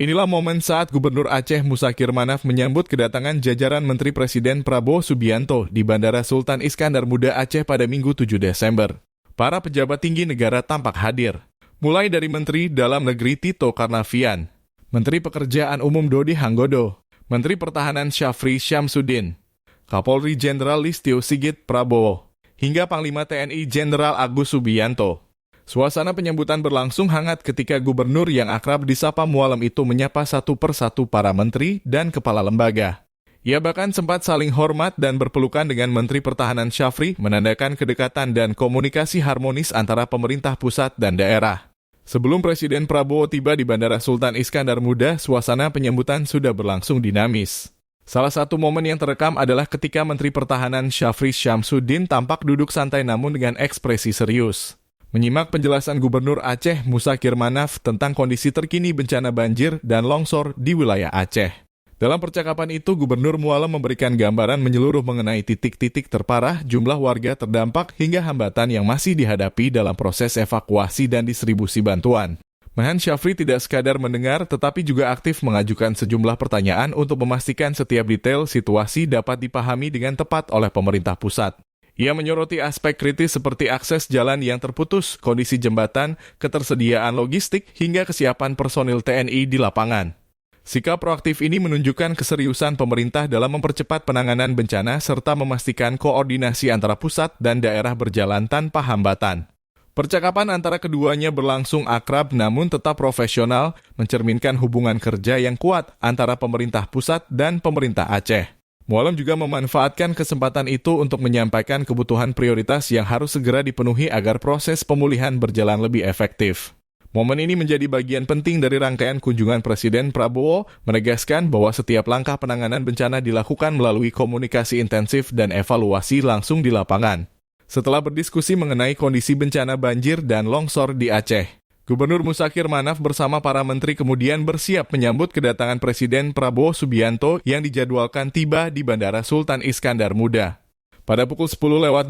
Inilah momen saat Gubernur Aceh Musakir Manaf menyambut kedatangan jajaran Menteri Presiden Prabowo Subianto di Bandara Sultan Iskandar Muda Aceh pada Minggu 7 Desember. Para pejabat tinggi negara tampak hadir, mulai dari Menteri Dalam Negeri Tito Karnavian, Menteri Pekerjaan Umum Dodi Hanggodo, Menteri Pertahanan Syafri Syamsuddin, Kapolri Jenderal Listio Sigit Prabowo, hingga Panglima TNI Jenderal Agus Subianto. Suasana penyambutan berlangsung hangat ketika gubernur yang akrab disapa Mualam itu menyapa satu persatu para menteri dan kepala lembaga. Ia bahkan sempat saling hormat dan berpelukan dengan Menteri Pertahanan Syafri, menandakan kedekatan dan komunikasi harmonis antara pemerintah pusat dan daerah. Sebelum Presiden Prabowo tiba di Bandara Sultan Iskandar Muda, suasana penyambutan sudah berlangsung dinamis. Salah satu momen yang terekam adalah ketika Menteri Pertahanan Syafri Syamsuddin tampak duduk santai namun dengan ekspresi serius. Menyimak penjelasan Gubernur Aceh Musakir Manaf tentang kondisi terkini bencana banjir dan longsor di wilayah Aceh. Dalam percakapan itu, Gubernur Mualam memberikan gambaran menyeluruh mengenai titik-titik terparah, jumlah warga terdampak, hingga hambatan yang masih dihadapi dalam proses evakuasi dan distribusi bantuan. Menhan Syafri tidak sekadar mendengar, tetapi juga aktif mengajukan sejumlah pertanyaan untuk memastikan setiap detail situasi dapat dipahami dengan tepat oleh pemerintah pusat. Ia menyoroti aspek kritis seperti akses jalan yang terputus, kondisi jembatan, ketersediaan logistik, hingga kesiapan personil TNI di lapangan. Sikap proaktif ini menunjukkan keseriusan pemerintah dalam mempercepat penanganan bencana serta memastikan koordinasi antara pusat dan daerah berjalan tanpa hambatan. Percakapan antara keduanya berlangsung akrab namun tetap profesional, mencerminkan hubungan kerja yang kuat antara pemerintah pusat dan pemerintah Aceh. Mualam juga memanfaatkan kesempatan itu untuk menyampaikan kebutuhan prioritas yang harus segera dipenuhi agar proses pemulihan berjalan lebih efektif. Momen ini menjadi bagian penting dari rangkaian kunjungan Presiden Prabowo, menegaskan bahwa setiap langkah penanganan bencana dilakukan melalui komunikasi intensif dan evaluasi langsung di lapangan. Setelah berdiskusi mengenai kondisi bencana banjir dan longsor di Aceh, Gubernur Musakir Manaf bersama para menteri kemudian bersiap menyambut kedatangan Presiden Prabowo Subianto yang dijadwalkan tiba di Bandara Sultan Iskandar Muda. Pada pukul 10:20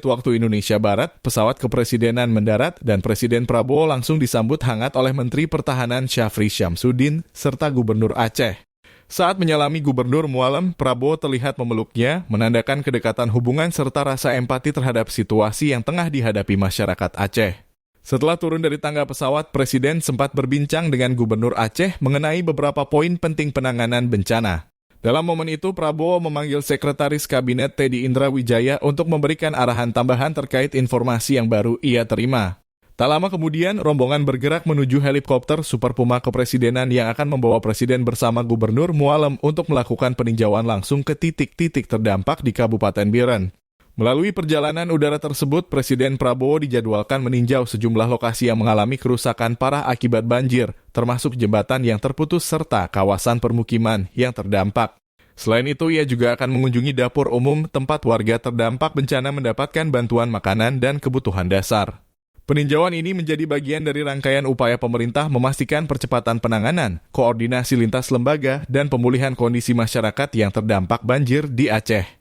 waktu Indonesia Barat, pesawat kepresidenan mendarat dan Presiden Prabowo langsung disambut hangat oleh Menteri Pertahanan Syafri Syamsuddin serta Gubernur Aceh. Saat menyalami Gubernur Mualam, Prabowo terlihat memeluknya, menandakan kedekatan hubungan serta rasa empati terhadap situasi yang tengah dihadapi masyarakat Aceh. Setelah turun dari tangga pesawat, Presiden sempat berbincang dengan Gubernur Aceh mengenai beberapa poin penting penanganan bencana. Dalam momen itu, Prabowo memanggil Sekretaris Kabinet Teddy Indra Wijaya untuk memberikan arahan tambahan terkait informasi yang baru ia terima. Tak lama kemudian, rombongan bergerak menuju helikopter Super Puma Kepresidenan yang akan membawa Presiden bersama Gubernur Mualam untuk melakukan peninjauan langsung ke titik-titik terdampak di Kabupaten Biren. Melalui perjalanan udara tersebut, Presiden Prabowo dijadwalkan meninjau sejumlah lokasi yang mengalami kerusakan parah akibat banjir, termasuk jembatan yang terputus serta kawasan permukiman yang terdampak. Selain itu, ia juga akan mengunjungi dapur umum tempat warga terdampak bencana mendapatkan bantuan makanan dan kebutuhan dasar. Peninjauan ini menjadi bagian dari rangkaian upaya pemerintah memastikan percepatan penanganan, koordinasi lintas lembaga, dan pemulihan kondisi masyarakat yang terdampak banjir di Aceh.